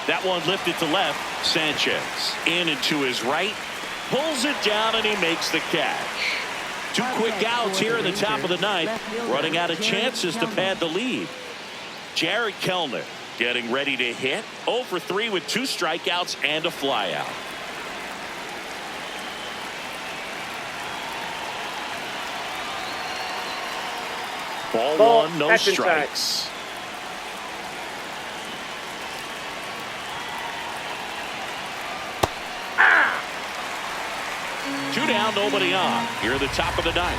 That one lifted to left. Sanchez in and to his right. Pulls it down and he makes the catch. 2 quick outs here in the top of the ninth. Running out of chances to pad the lead. Jared Kellner getting ready to hit. 0 for 3 with 2 strikeouts and a flyout. Ball 1, no strikes. Two down, nobody on. Here at the top of the ninth.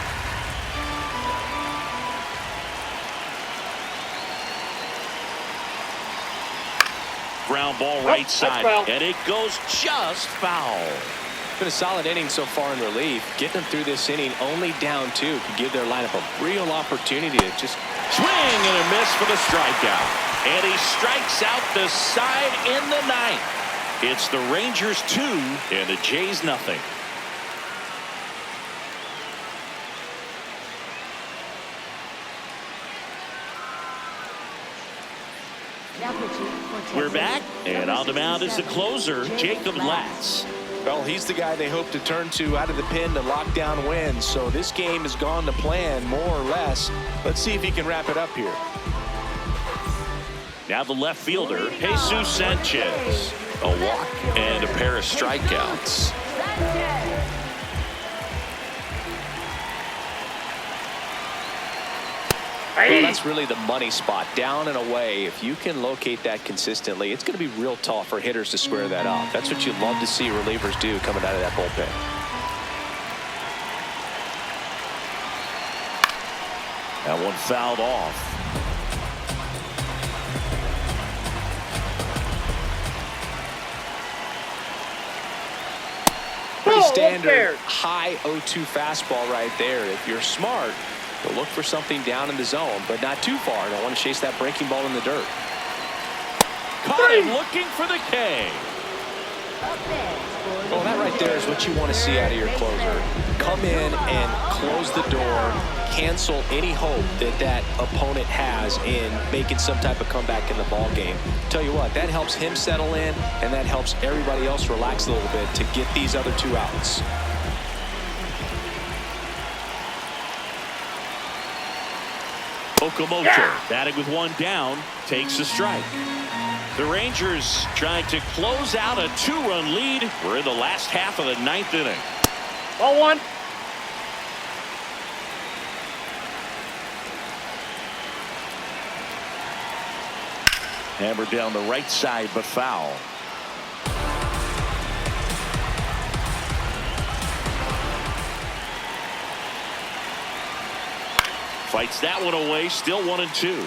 Ground ball right side, and it goes just foul. It's been a solid inning so far in relief. Getting them through this inning only down 2 could give their lineup a real opportunity to just swing and a miss for the strikeout. And he strikes out the side in the ninth. It's the Rangers 2 and the Jays nothing. We're back, and on the mound is the closer, Jacob Latz. Well, he's the guy they hope to turn to out of the pen to lock down wins. So this game has gone to plan, more or less. Let's see if he can wrap it up here. Now the left fielder, Jesus Sanchez. A walk and a pair of strikeouts. Well, that's really the money spot, down and away. If you can locate that consistently, it's going to be real tough for hitters to square that up. That's what you'd love to see relievers do coming out of that bullpen. That one fouled off. Pretty standard high 0-2 fastball right there. If you're smart, you'll look for something down in the zone, but not too far. Don't want to chase that breaking ball in the dirt. Caught him looking for the K. Well, that right there is what you want to see out of your closer. Come in and close the door, cancel any hope that that opponent has in making some type of comeback in the ball game. Tell you what, that helps him settle in, and that helps everybody else relax a little bit to get these other 2 outs. Okamoto, batting with 1 down, takes a strike. The Rangers trying to close out a 2-run lead. We're in the last half of the 9th inning. Ball 1. Hammered down the right side, but foul. Fights that one away, still 1-2.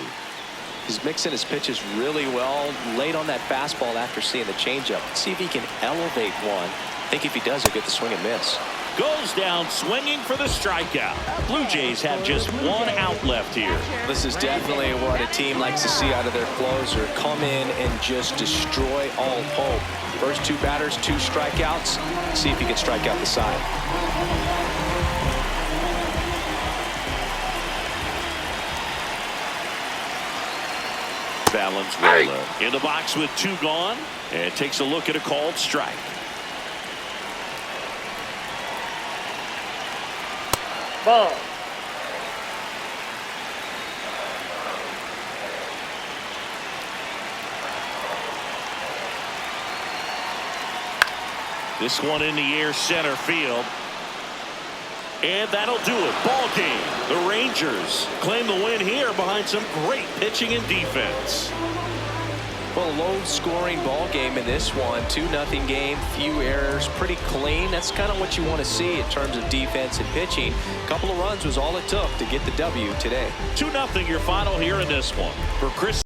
He's mixing his pitches really well. Late on that fastball after seeing the changeup. Let's see if he can elevate one. I think if he does, he'll get the swing and miss. Goes down swinging for the strikeout. Blue Jays have just 1 out left here. This is definitely what a team likes to see out of their closer. Come in and just destroy all hope. First 2 batters, 2 strikeouts. See if he can strike out the side. Valenzuela in the box with 2 gone, and takes a look at a called strike. Ball. This one in the air, center field. And that'll do it. Ball game. The Rangers claim the win here behind some great pitching and defense. Well, low-scoring ball game in this one. 2-0 game, few errors, pretty clean. That's kind of what you want to see in terms of defense and pitching. A couple of runs was all it took to get the W today. 2-0 your final here in this one. For Chris